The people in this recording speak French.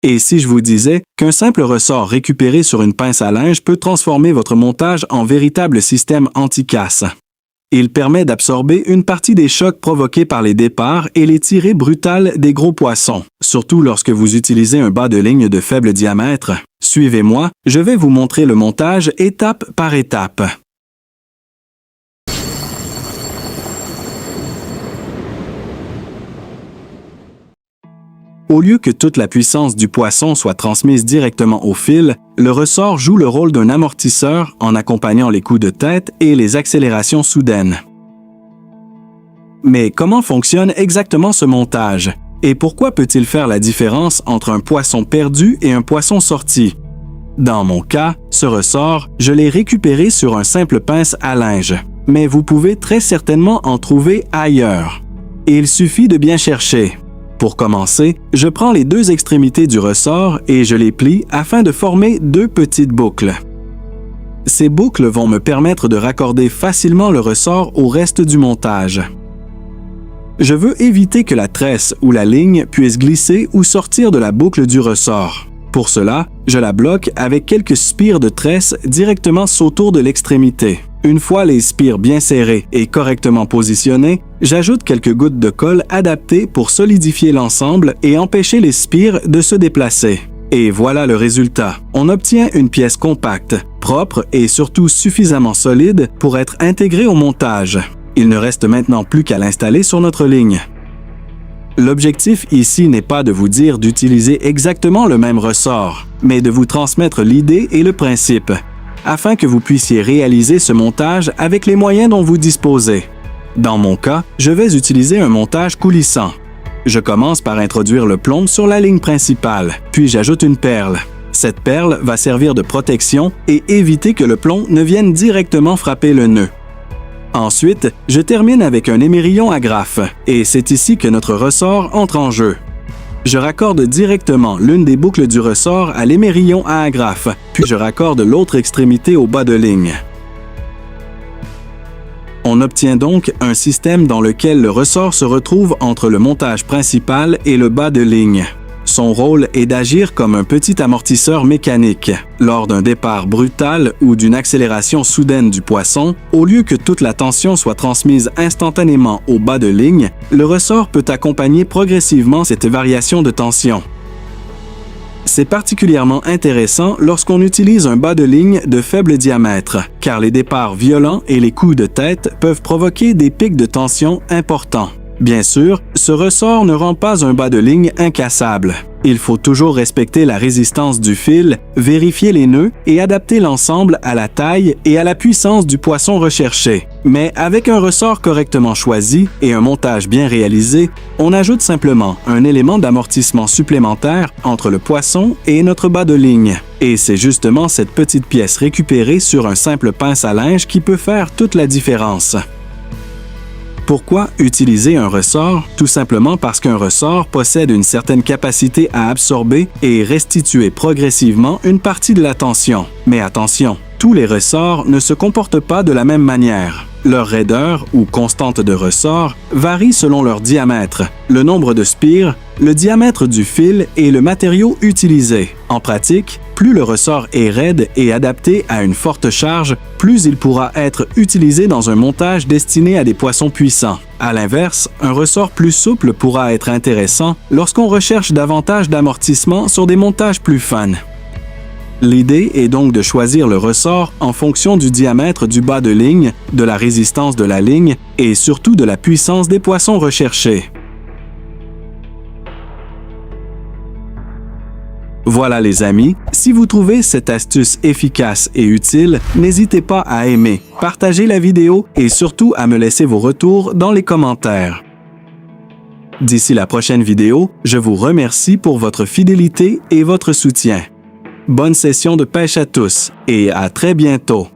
Et si je vous disais qu'un simple ressort récupéré sur une pince à linge peut transformer votre montage en véritable système anti-casse? Il permet d'absorber une partie des chocs provoqués par les départs et les tirées brutales des gros poissons, surtout lorsque vous utilisez un bas de ligne de faible diamètre. Suivez-moi, je vais vous montrer le montage étape par étape. Au lieu que toute la puissance du poisson soit transmise directement au fil, le ressort joue le rôle d'un amortisseur en accompagnant les coups de tête et les accélérations soudaines. Mais comment fonctionne exactement ce montage? Et pourquoi peut-il faire la différence entre un poisson perdu et un poisson sorti? Dans mon cas, ce ressort, je l'ai récupéré sur un simple pince à linge, mais vous pouvez très certainement en trouver ailleurs. Il suffit de bien chercher. Pour commencer, je prends les deux extrémités du ressort et je les plie afin de former deux petites boucles. Ces boucles vont me permettre de raccorder facilement le ressort au reste du montage. Je veux éviter que la tresse ou la ligne puisse glisser ou sortir de la boucle du ressort. Pour cela, je la bloque avec quelques spires de tresse directement autour de l'extrémité. Une fois les spires bien serrées et correctement positionnées, j'ajoute quelques gouttes de colle adaptées pour solidifier l'ensemble et empêcher les spires de se déplacer. Et voilà le résultat. On obtient une pièce compacte, propre et surtout suffisamment solide pour être intégrée au montage. Il ne reste maintenant plus qu'à l'installer sur notre ligne. L'objectif ici n'est pas de vous dire d'utiliser exactement le même ressort, mais de vous transmettre l'idée et le principe, afin que vous puissiez réaliser ce montage avec les moyens dont vous disposez. Dans mon cas, je vais utiliser un montage coulissant. Je commence par introduire le plomb sur la ligne principale, puis j'ajoute une perle. Cette perle va servir de protection et éviter que le plomb ne vienne directement frapper le nœud. Ensuite, je termine avec un émerillon agrafe, et c'est ici que notre ressort entre en jeu. Je raccorde directement l'une des boucles du ressort à l'émerillon à agrafe, puis je raccorde l'autre extrémité au bas de ligne. On obtient donc un système dans lequel le ressort se retrouve entre le montage principal et le bas de ligne. Son rôle est d'agir comme un petit amortisseur mécanique. Lors d'un départ brutal ou d'une accélération soudaine du poisson, au lieu que toute la tension soit transmise instantanément au bas de ligne, le ressort peut accompagner progressivement cette variation de tension. C'est particulièrement intéressant lorsqu'on utilise un bas de ligne de faible diamètre, car les départs violents et les coups de tête peuvent provoquer des pics de tension importants. Bien sûr, ce ressort ne rend pas un bas de ligne incassable. Il faut toujours respecter la résistance du fil, vérifier les nœuds et adapter l'ensemble à la taille et à la puissance du poisson recherché. Mais avec un ressort correctement choisi et un montage bien réalisé, on ajoute simplement un élément d'amortissement supplémentaire entre le poisson et notre bas de ligne. Et c'est justement cette petite pièce récupérée sur un simple pince à linge qui peut faire toute la différence. Pourquoi utiliser un ressort? Tout simplement parce qu'un ressort possède une certaine capacité à absorber et restituer progressivement une partie de la tension. Mais attention, tous les ressorts ne se comportent pas de la même manière. Leur raideur ou constante de ressort varie selon leur diamètre, le nombre de spires, le diamètre du fil et le matériau utilisé. En pratique, plus le ressort est raide et adapté à une forte charge, plus il pourra être utilisé dans un montage destiné à des poissons puissants. À l'inverse, un ressort plus souple pourra être intéressant lorsqu'on recherche davantage d'amortissement sur des montages plus fun. L'idée est donc de choisir le ressort en fonction du diamètre du bas de ligne, de la résistance de la ligne et surtout de la puissance des poissons recherchés. Voilà les amis, si vous trouvez cette astuce efficace et utile, n'hésitez pas à aimer, partager la vidéo et surtout à me laisser vos retours dans les commentaires. D'ici la prochaine vidéo, je vous remercie pour votre fidélité et votre soutien. Bonne session de pêche à tous et à très bientôt!